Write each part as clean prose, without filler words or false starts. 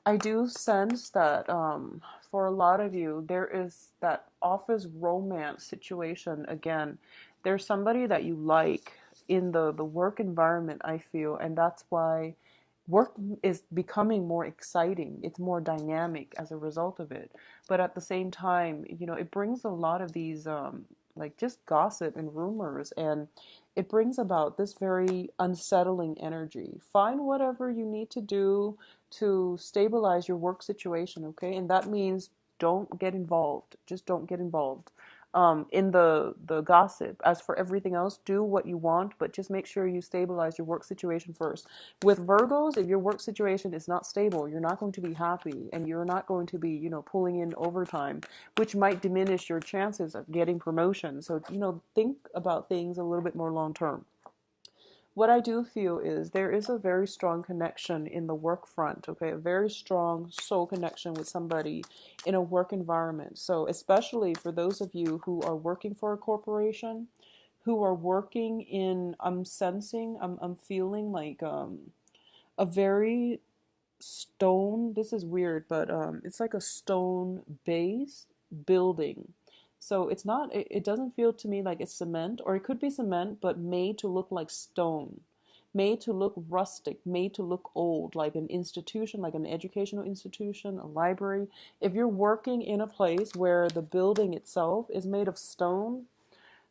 I do sense that for a lot of you, there is that office romance situation again. There's somebody that you like in the work environment, I feel, and that's why work is becoming more exciting. It's more dynamic as a result of it. But at the same time, it brings a lot of these like just gossip and rumors, and it brings about this very unsettling energy. Find whatever you need to do to stabilize your work situation, okay? And that means don't get involved. Just don't get involved in the gossip. As for everything else, do what you want, but just make sure you stabilize your work situation first. With Virgos, if your work situation is not stable, you're not going to be happy, and you're not going to be, pulling in overtime, which might diminish your chances of getting promotion. So, think about things a little bit more long term. What I do feel is there is a very strong connection in the work front, okay? A very strong soul connection with somebody in a work environment. So, especially for those of you who are working for a corporation, who are working in, I'm feeling like a very stone, this is weird, but it's like a stone base building. So it's not, it doesn't feel to me like it's cement, or it could be cement, but made to look like stone, made to look rustic, made to look old, like an institution, like an educational institution, a library. If you're working in a place where the building itself is made of stone,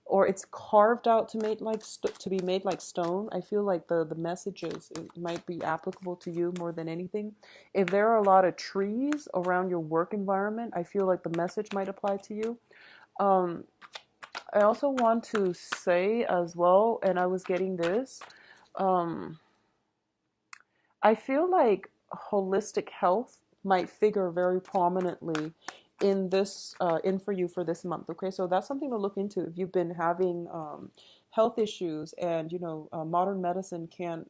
or it's carved out to make like to be made like stone, I feel like the messages, it might be applicable to you more than anything. If there are a lot of trees around your work environment, I feel like the message might apply to you. um I also want to say as well, and I was getting this, um I feel like holistic health might figure very prominently in this in for you for this month. Okay, so that's something to look into if you've been having health issues, and modern medicine can't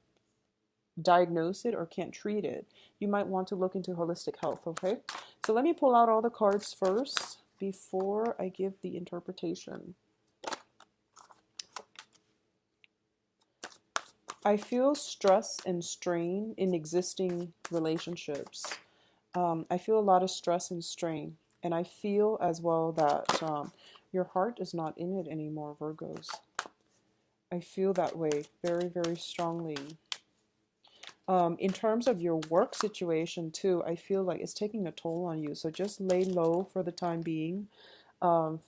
diagnose it or can't treat it. You might want to look into holistic health. Okay, so let me pull out all the cards first before I give the interpretation. I feel stress and strain in existing relationships. I feel a lot of stress and strain. And I feel as well that your heart is not in it anymore, Virgos. I feel that way very, very strongly. In terms of your work situation, too, I feel like it's taking a toll on you. So just lay low for the time being. Um,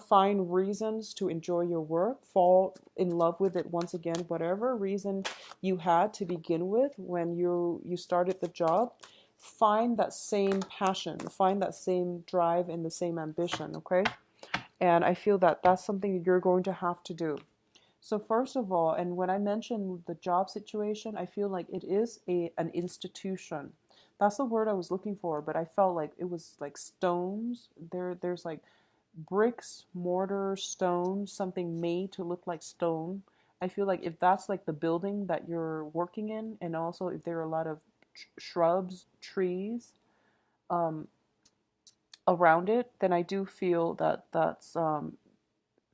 find reasons to enjoy your work, fall in love with it once again, whatever reason you had to begin with when you started the job. Find that same passion, find that same drive and the same ambition, okay? And I feel that that's something you're going to have to do. So first of all, and when I mentioned the job situation, I feel like it is an institution. That's the word I was looking for, but I felt like it was like stones. There's like bricks, mortar, stones, something made to look like stone. I feel like if that's like the building that you're working in, and also if there are a lot of shrubs, trees um, around it, then I do feel that that's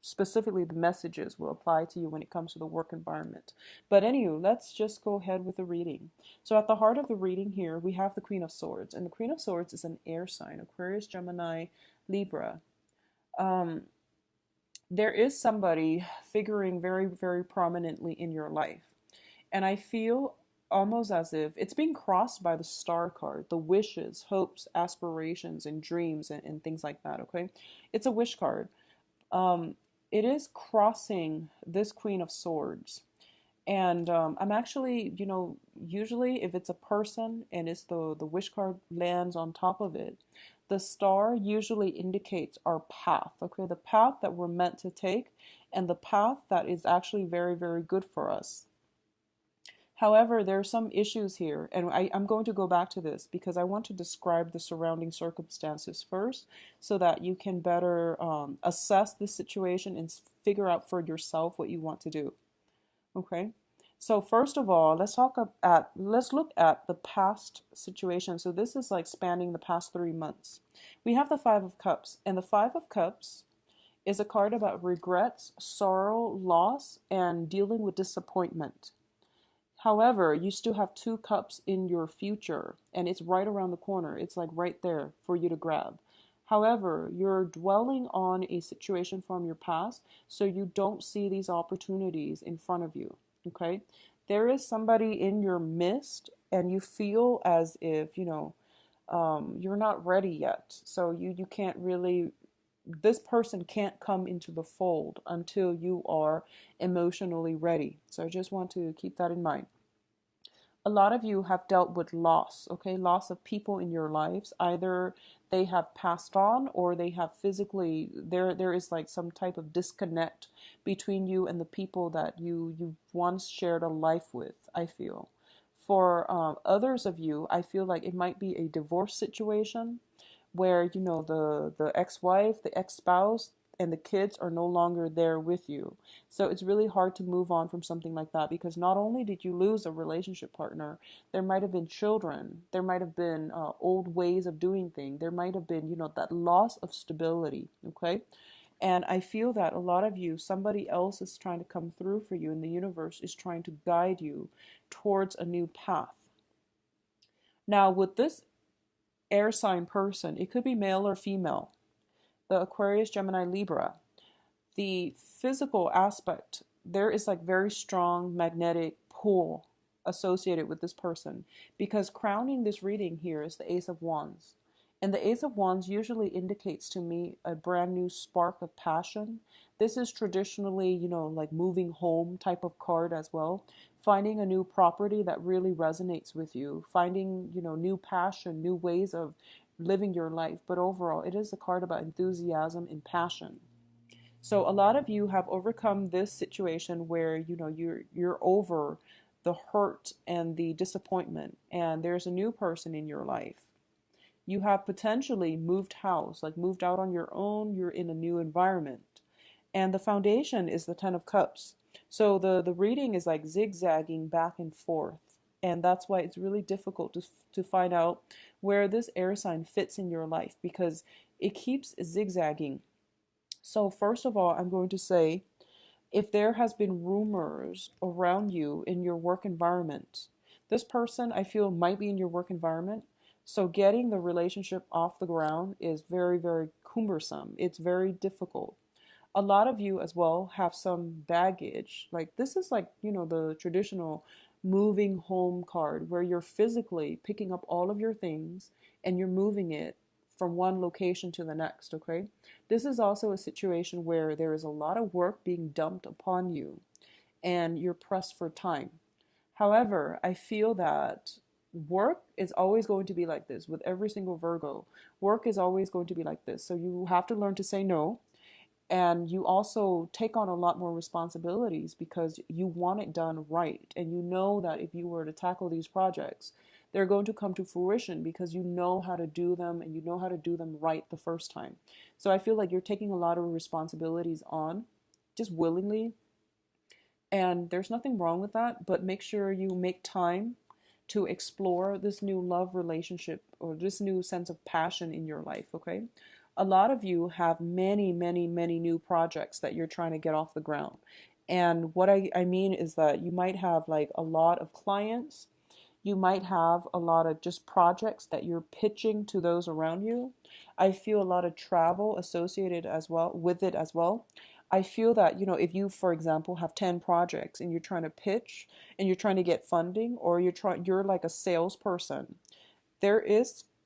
specifically the messages will apply to you when it comes to the work environment. But anyway, let's just go ahead with the reading. So at the heart of the reading here, we have the Queen of Swords, and the Queen of Swords is an air sign: Aquarius, Gemini, Libra. Um, there is somebody figuring very, very prominently in your life. And I feel almost as if it's being crossed by the star card, the wishes, hopes, aspirations, and dreams, and things like that, okay? It's a wish card. Um, it is crossing this Queen of Swords. And I'm actually, usually if it's a person and it's the wish card lands on top of it, the star usually indicates our path, okay? The path that we're meant to take, and the path that is actually very, very good for us. However, there are some issues here, and I'm going to go back to this because I want to describe the surrounding circumstances first so that you can better assess the situation and figure out for yourself what you want to do. Okay. So first of all, let's look at the past situation. So this is like spanning the past 3 months. We have the Five of Cups, and the Five of Cups is a card about regrets, sorrow, loss, and dealing with disappointment. However, you still have two cups in your future and it's right around the corner. It's like right there for you to grab. However, you're dwelling on a situation from your past, so you don't see these opportunities in front of you. Okay? There is somebody in your midst, and you feel as if, you're not ready yet. So you can't really, this person can't come into the fold until you are emotionally ready. So I just want to keep that in mind. A lot of you have dealt with loss, okay? Loss of people in your lives. Either they have passed on or they have physically, there is like some type of disconnect between you and the people that you once shared a life with, I feel. For others of you, I feel like it might be a divorce situation where, the ex-wife, the ex-spouse, and the kids are no longer there with you. So it's really hard to move on from something like that, because not only did you lose a relationship partner, there might have been children, there might have been old ways of doing things, there might have been, that loss of stability, okay? And I feel that a lot of you, somebody else is trying to come through for you, and the universe is trying to guide you towards a new path. Now, with this air sign person, it could be male or female, the Aquarius, Gemini, Libra, the physical aspect, there is like very strong magnetic pull associated with this person, because crowning this reading here is the Ace of Wands. And the Ace of Wands usually indicates to me a brand new spark of passion. This is traditionally, like moving home type of card as well. Finding a new property that really resonates with you. Finding, new passion, new ways of living your life. But overall, it is a card about enthusiasm and passion. So a lot of you have overcome this situation where, you're over the hurt and the disappointment, and there's a new person in your life. You have potentially moved house, like moved out on your own, you're in a new environment. And the foundation is the Ten of Cups. So the reading is like zigzagging back and forth. And that's why it's really difficult to find out where this air sign fits in your life, because it keeps zigzagging. So first of all, I'm going to say, if there has been rumors around you in your work environment, this person I feel might be in your work environment. So getting the relationship off the ground is very, very cumbersome. It's very difficult. A lot of you as well have some baggage. Like this is like, the traditional moving home card where you're physically picking up all of your things and you're moving it from one location to the next, okay? This is also a situation where there is a lot of work being dumped upon you and you're pressed for time. However, I feel that work is always going to be like this with every single Virgo. Work is always going to be like this. So you have to learn to say no. And you also take on a lot more responsibilities because you want it done right. And you know that if you were to tackle these projects, they're going to come to fruition because you know how to do them and you know how to do them right the first time. So I feel like you're taking a lot of responsibilities on just willingly. And there's nothing wrong with that, but make sure you make time to explore this new love relationship or this new sense of passion in your life, okay? A lot of you have many, many, many new projects that you're trying to get off the ground. And what I mean is that you might have like a lot of clients, you might have a lot of just projects that you're pitching to those around you. I feel a lot of travel associated as well with it as well. I feel that, if you, for example, have 10 projects and you're trying to pitch and you're trying to get funding, or you're like a salesperson, there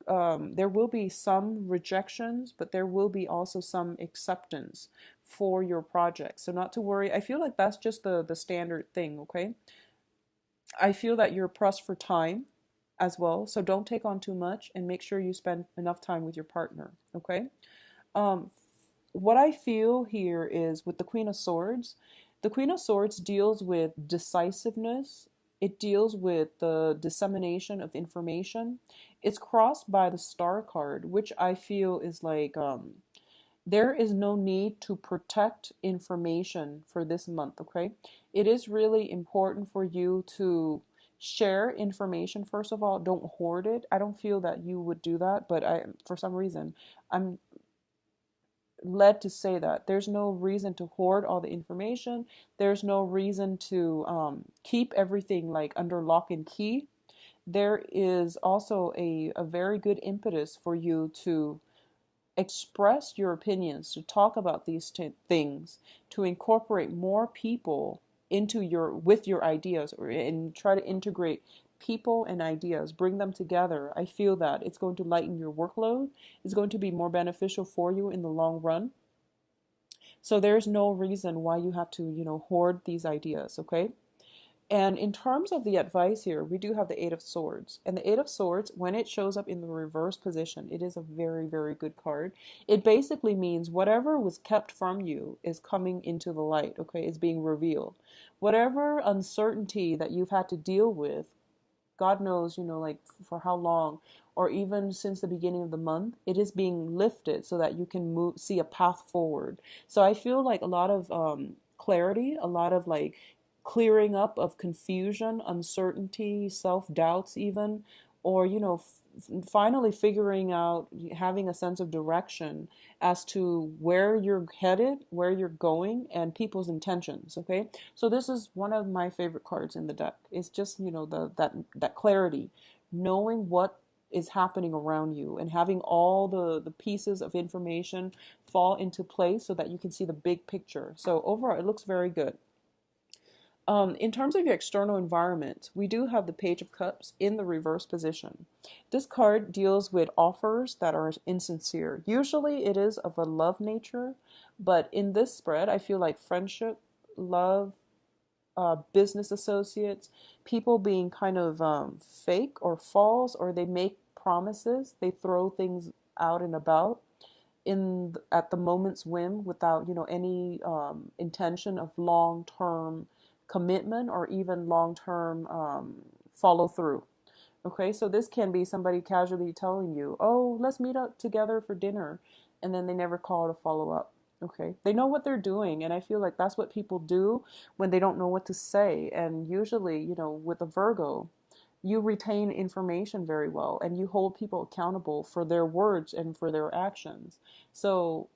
will be some rejections, but there will be also some acceptance for your project. So not to worry. I feel like that's just the standard thing, okay? I feel that you're pressed for time as well. So don't take on too much and make sure you spend enough time with your partner, okay? Um, what I feel here is with the Queen of Swords, the Queen of Swords deals with decisiveness. It deals with the dissemination of information. It's crossed by the Star card, which I feel is like there is no need to protect information for this month, okay? It is really important for you to share information. First of all, don't hoard it. I don't feel that you would do that, but for some reason, I'm led to say that there's no reason to hoard all the information. There's no reason to keep everything like under lock and key. There is also a very good impetus for you to express your opinions, to talk about these things, to incorporate more people into your with your ideas, or and try to integrate people and ideas, bring them together. I feel that it's going to lighten your workload. It's going to be more beneficial for you in the long run. So there's no reason why you have to, hoard these ideas, okay? And in terms of the advice here, we do have the Eight of Swords. And the Eight of Swords, when it shows up in the reverse position, it is a very, very good card. It basically means whatever was kept from you is coming into the light, okay? It's being revealed. Whatever uncertainty that you've had to deal with, God knows, like for how long, or even since the beginning of the month, it is being lifted so that you can see a path forward. So I feel like a lot of clarity, a lot of like clearing up of confusion, uncertainty, self doubts, even, or, finally figuring out, having a sense of direction as to where you're headed, where you're going, and people's intentions. Okay, so this is one of my favorite cards in the deck. It's just, that clarity, knowing what is happening around you and having all the pieces of information fall into place so that you can see the big picture. So overall, it looks very good. In terms of your external environment, we do have the Page of Cups in the reverse position. This card deals with offers that are insincere. Usually it is of a love nature, but in this spread, I feel like friendship, love, business associates, people being kind of fake or false, or they make promises, they throw things out and about at the moment's whim without any intention of long-term commitment or even long-term follow through. Okay, so this can be somebody casually telling you, oh, let's meet up together for dinner, and then they never call to follow up. Okay, they know what they're doing, and I feel like that's what people do when they don't know what to say. And usually, with a Virgo, you retain information very well and you hold people accountable for their words and for their actions. So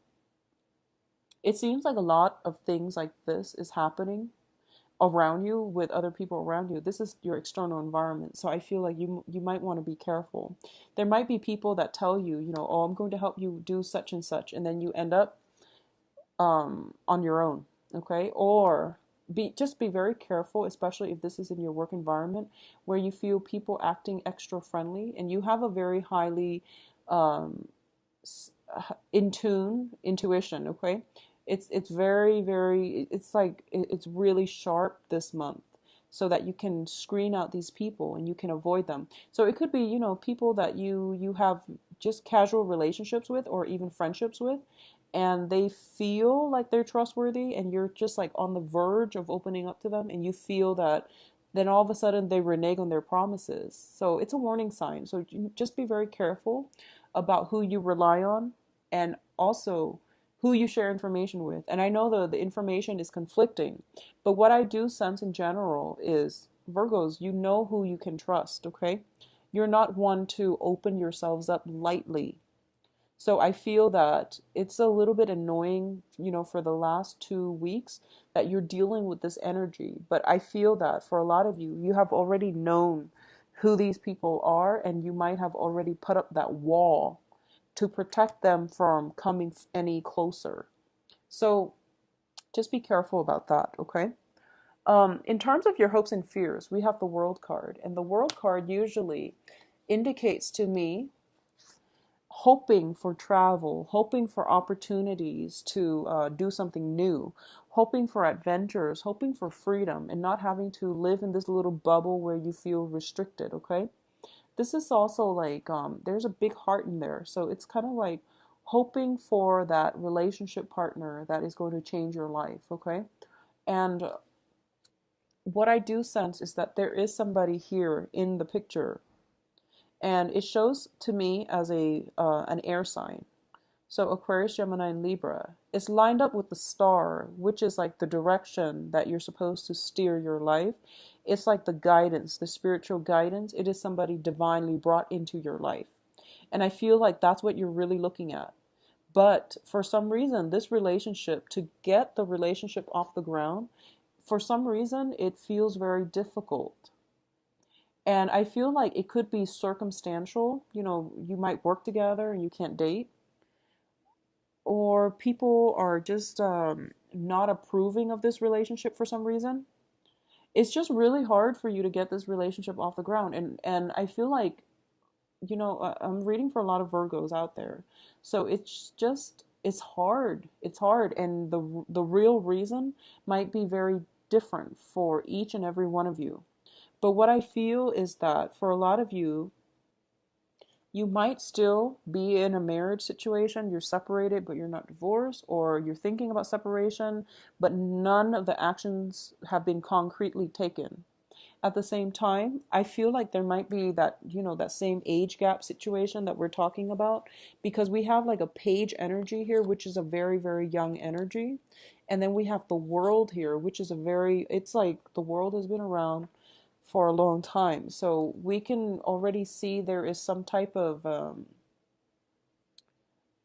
it seems like a lot of things like this is happening around you with other people around you. This is your external environment. So I feel like you might want to be careful. There might be people that tell you, oh, I'm going to help you do such and such, and then you end up on your own. Okay, or be very careful, especially if this is in your work environment where you feel people acting extra friendly and you have a very highly um, in tune intuition. Okay, it's very, very, it's like it's really sharp this month, so that you can screen out these people and you can avoid them. So it could be, people that you have just casual relationships with or even friendships with, and they feel like they're trustworthy and you're just like on the verge of opening up to them, and you feel that then all of a sudden they renege on their promises. So it's a warning sign. So just be very careful about who you rely on, and also who you share information with. And I know the information is conflicting, but what I do sense in general is, Virgos, you know who you can trust, okay? You're not one to open yourselves up lightly. So I feel that it's a little bit annoying, for the last 2 weeks that you're dealing with this energy. But I feel that for a lot of you, you have already known who these people are, and you might have already put up that wall to protect them from coming any closer. So just be careful about that, okay? In terms of your hopes and fears, we have the World card, and the World card usually indicates to me hoping for travel, hoping for opportunities to do something new, hoping for adventures, hoping for freedom, and not having to live in this little bubble where you feel restricted, okay? This is also like, there's a big heart in there. So it's kind of like hoping for that relationship partner that is going to change your life, okay? And what I do sense is that there is somebody here in the picture, and it shows to me as an air sign. So Aquarius, Gemini, and Libra. It's lined up with the star, which is like the direction that you're supposed to steer your life. It's like the guidance, the spiritual guidance. It is somebody divinely brought into your life. And I feel like that's what you're really looking at. But for some reason, this relationship, to get the relationship off the ground, for some reason, it feels very difficult. And I feel like it could be circumstantial. You know, you might work together and you can't date, or people are just not approving of this relationship for some reason. It's just really hard for you to get this relationship off the ground. And I feel like, I'm reading for a lot of Virgos out there. So it's hard. It's hard. And the real reason might be very different for each and every one of you. But what I feel is that for a lot of you, you might still be in a marriage situation. You're separated, but you're not divorced, or you're thinking about separation, but none of the actions have been concretely taken. At the same time, I feel like there might be that, that same age gap situation that we're talking about, because we have like a page energy here, which is a very, very young energy. And then we have the world here, which is it's like the world has been around for a long time. So we can already see there is some type of,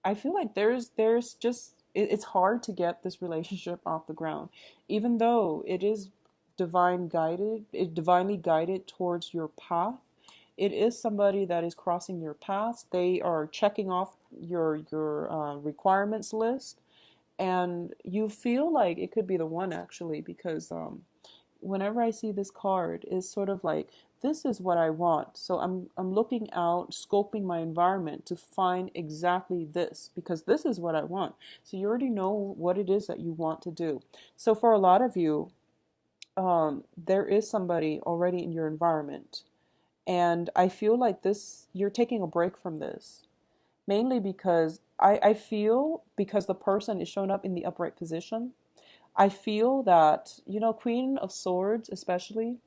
I feel like there's just, it's hard to get this relationship off the ground, even though it is divinely guided towards your path. It is somebody that is crossing your path. They are checking off your requirements list, and you feel like it could be the one, actually, because whenever I see this card, is sort of like, this is what I want. So I'm looking out, scoping my environment to find exactly this, because this is what I want. So you already know what it is that you want to do. So for a lot of you, there is somebody already in your environment. And I feel like you're taking a break from this, mainly because I feel, because the person is shown up in the upright position, I feel that, Queen of Swords, especially,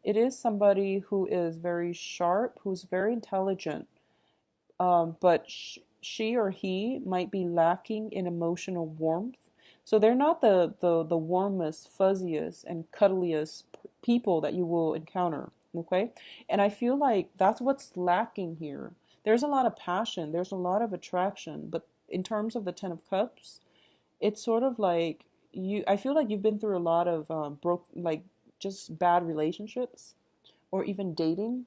it is somebody who is very sharp, who's very intelligent, but she or he might be lacking in emotional warmth. So they're not the warmest, fuzziest, and cuddliest people that you will encounter. Okay. And I feel like that's what's lacking here. There's a lot of passion, there's a lot of attraction, but in terms of the Ten of Cups, it's sort of like I feel like you've been through a lot of like just bad relationships, or even dating,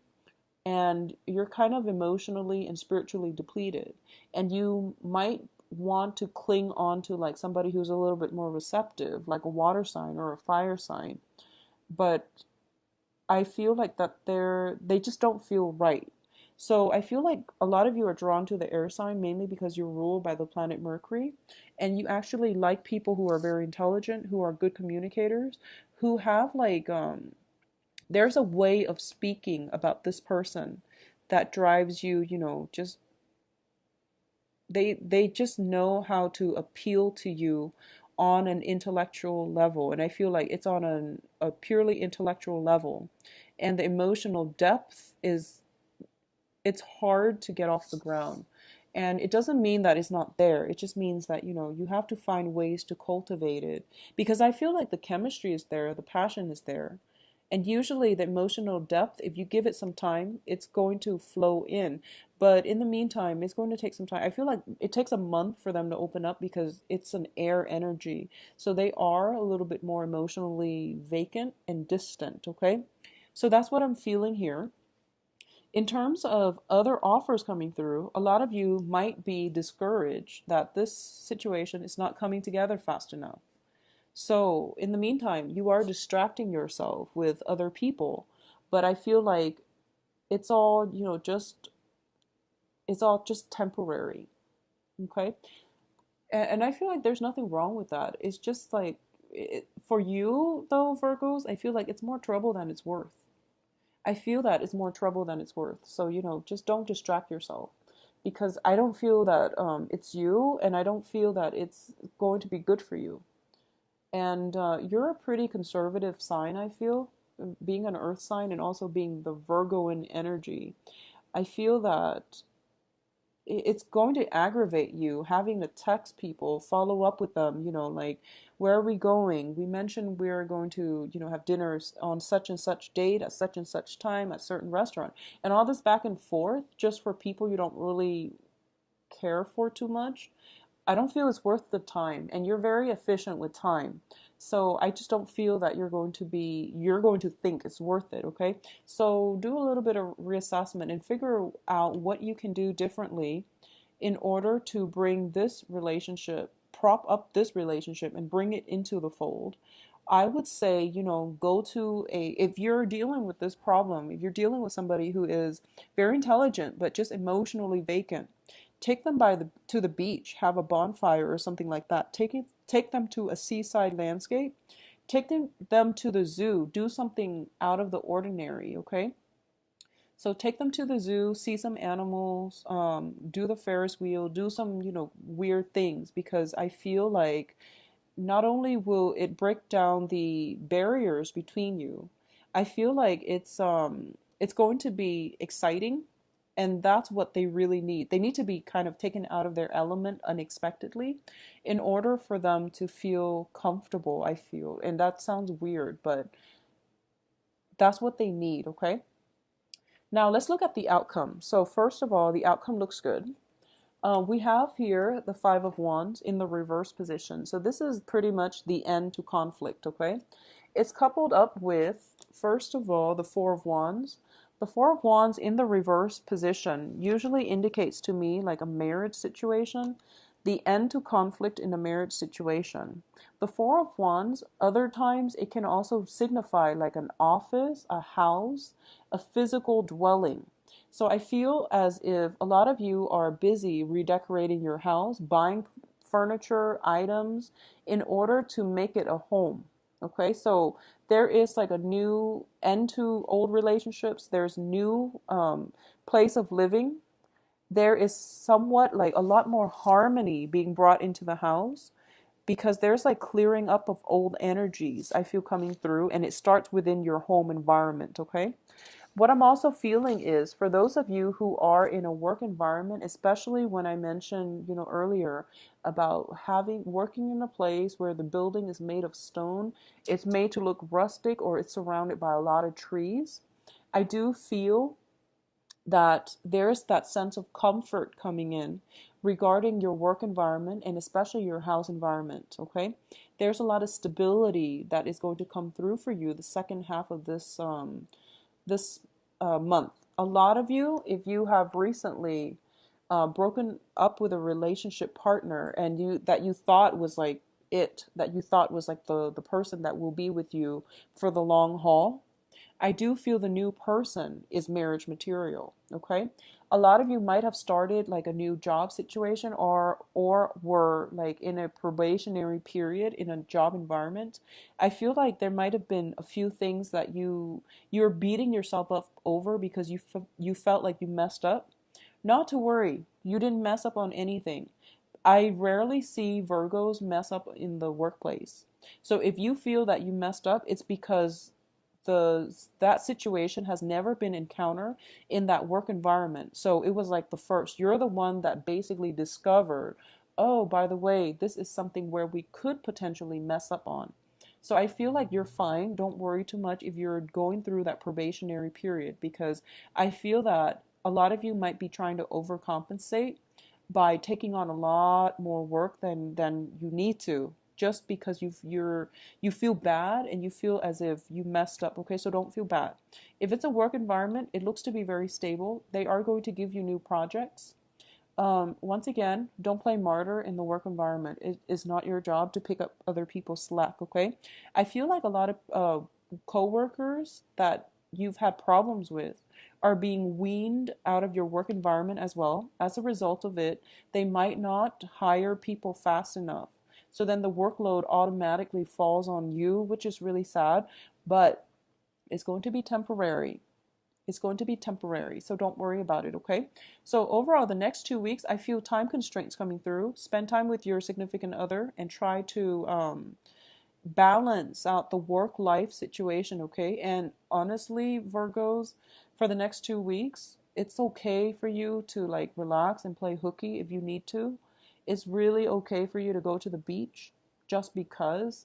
and you're kind of emotionally and spiritually depleted, and you might want to cling on to like somebody who's a little bit more receptive, like a water sign or a fire sign. But I feel like that they just don't feel right. So I feel like a lot of you are drawn to the air sign, mainly because you're ruled by the planet Mercury, and you actually like people who are very intelligent, who are good communicators, who have like there's a way of speaking about this person that drives you, just they just know how to appeal to you on an intellectual level. And I feel like it's on a purely intellectual level, and the emotional depth is, it's hard to get off the ground. And it doesn't mean that it's not there. It just means that, you have to find ways to cultivate it. Because I feel like the chemistry is there, the passion is there. And usually the emotional depth, if you give it some time, it's going to flow in. But in the meantime, it's going to take some time. I feel like it takes a month for them to open up, because it's an air energy. So they are a little bit more emotionally vacant and distant, okay? So that's what I'm feeling here. In terms of other offers coming through, a lot of you might be discouraged that this situation is not coming together fast enough. So, in the meantime, you are distracting yourself with other people, but I feel like it's all, it's all just temporary. Okay? And I feel like there's nothing wrong with that. It's just like, for you, though, Virgos, I feel like it's more trouble than it's worth. I feel that it's more trouble than it's worth. So, just don't distract yourself, because I don't feel that it's you, and I don't feel that it's going to be good for you. And you're a pretty conservative sign, I feel, being an earth sign and also being the Virgoan energy. I feel that it's going to aggravate you having to text people, follow up with them, like, where are we going? We mentioned we're going to, have dinners on such and such date at such and such time at certain restaurant. And all this back and forth just for people you don't really care for too much. I don't feel it's worth the time, and you're very efficient with time. So I just don't feel that you're going to think it's worth it, okay? So do a little bit of reassessment and figure out what you can do differently in order to bring this relationship, prop up this relationship and bring it into the fold. I would say, go to if you're dealing with this problem, if you're dealing with somebody who is very intelligent but just emotionally vacant, take them to the beach, have a bonfire or something like that. Take them to a seaside landscape. Take them to the zoo. Do something out of the ordinary, okay? So take them to the zoo, see some animals, do the Ferris wheel, do some, weird things, because I feel like not only will it break down the barriers between you, I feel like it's going to be exciting, and that's what they really need. They need to be kind of taken out of their element unexpectedly in order for them to feel comfortable, I feel. And that sounds weird, but that's what they need, okay? Now let's look at the outcome. So first of all, the outcome looks good. We have here the Five of Wands in the reverse position. So this is pretty much the end to conflict, okay? It's coupled up with, first of all, the Four of Wands. The Four of Wands in the reverse position usually indicates to me like a marriage situation, the end to conflict in a marriage situation. The Four of Wands, other times it can also signify like an office, a house, a physical dwelling. So I feel as if a lot of you are busy redecorating your house, buying furniture, items in order to make it a home. Okay, so there is like a new end to old relationships. There's new place of living. There is somewhat like a lot more harmony being brought into the house because there's like clearing up of old energies I feel coming through, and it starts within your home environment. Okay. What I'm also feeling is for those of you who are in a work environment, especially when I mentioned, earlier about working in a place where the building is made of stone, it's made to look rustic or it's surrounded by a lot of trees. I do feel that there's that sense of comfort coming in regarding your work environment and especially your house environment, okay? There's a lot of stability that is going to come through for you the second half of this month. A lot of you, if you have recently broken up with a relationship partner and you thought was like that you thought was like the person that will be with you for the long haul, I do feel the new person is marriage material, okay? A lot of you might have started like a new job situation or were like in a probationary period in a job environment. I feel like there might have been a few things that you're beating yourself up over because you felt like you messed up. Not to worry, you didn't mess up on anything. I rarely see Virgos mess up in the workplace. So if you feel that you messed up, it's because that situation has never been encountered in that work environment. So it was like the first. You're the one that basically discovered, oh, by the way, this is something where we could potentially mess up on. So I feel like you're fine. Don't worry too much if you're going through that probationary period, because I feel that a lot of you might be trying to overcompensate by taking on a lot more work than you need to, just because you feel bad and you feel as if you messed up. Okay, so don't feel bad. If it's a work environment, it looks to be very stable. They are going to give you new projects. Once again, don't play martyr in the work environment. It is not your job to pick up other people's slack, okay? I feel like a lot of coworkers that you've had problems with are being weaned out of your work environment as well. As a result of it, they might not hire people fast enough. So then the workload automatically falls on you, which is really sad, but it's going to be temporary. It's going to be temporary, so don't worry about it, okay? So overall, the next 2 weeks, I feel time constraints coming through. Spend time with your significant other and try to balance out the work-life situation, okay? And honestly, Virgos, for the next 2 weeks, it's okay for you to like relax and play hooky if you need to. It's really okay for you to go to the beach just because.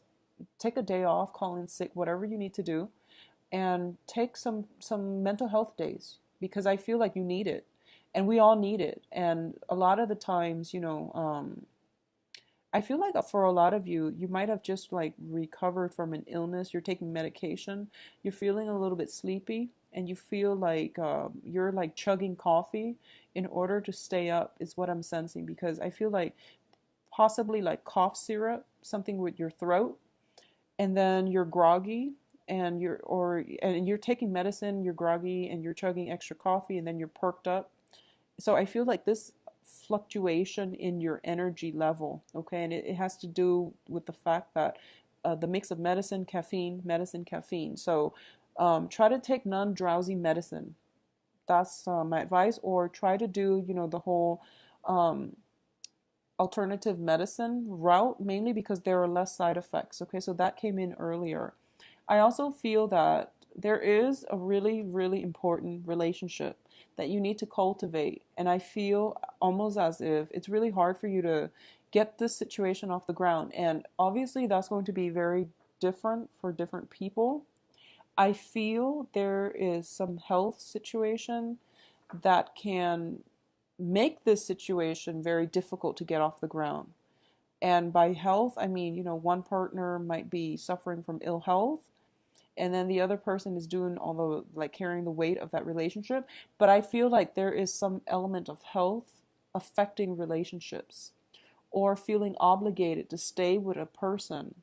Take a day off, call in sick, whatever you need to do, and take some mental health days because I feel like you need it, and we all need it. And a lot of the times, I feel like for a lot of you, you might have just like recovered from an illness. You're taking medication. You're feeling a little bit sleepy, and you feel like you're like chugging coffee in order to stay up, is what I'm sensing. Because I feel like possibly like cough syrup, something with your throat, and then you're groggy, and you're taking medicine, you're groggy, and you're chugging extra coffee, and then you're perked up. So I feel like this fluctuation in your energy level, okay, and it has to do with the fact that the mix of medicine, caffeine, medicine, caffeine. So try to take non-drowsy medicine. That's my advice. Or try to do, the whole um, alternative medicine route, mainly because there are less side effects. Okay, so that came in earlier. I also feel that there is a really, really important relationship that you need to cultivate. And I feel almost as if it's really hard for you to get this situation off the ground. And obviously, that's going to be very different for different people. I feel there is some health situation that can make this situation very difficult to get off the ground. And by health, I mean, one partner might be suffering from ill health, and then the other person is doing all the like carrying the weight of that relationship. But I feel like there is some element of health affecting relationships, or feeling obligated to stay with a person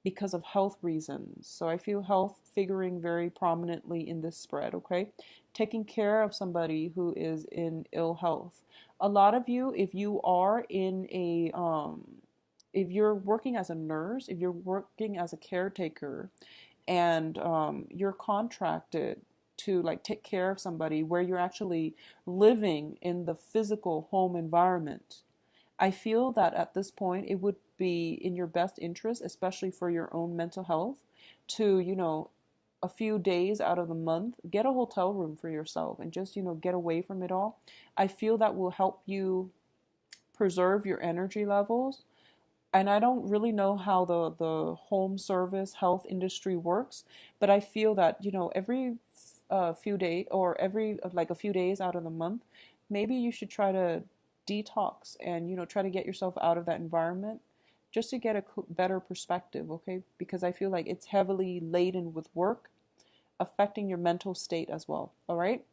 because of health reasons. So I feel health figuring very prominently in this spread, okay? Taking care of somebody who is in ill health. A lot of you, if you are in if you're working as a nurse, if you're working as a caretaker, and you're contracted to like take care of somebody where you're actually living in the physical home environment, I feel that at this point it would be in your best interest, especially for your own mental health, to, a few days out of the month, get a hotel room for yourself and just, get away from it all. I feel that will help you preserve your energy levels. And I don't really know how the home service health industry works, but I feel that, every few days, or every like a few days out of the month, maybe you should try to detox and, try to get yourself out of that environment just to get a better perspective, okay? Because I feel like it's heavily laden with work, affecting your mental state as well. All right?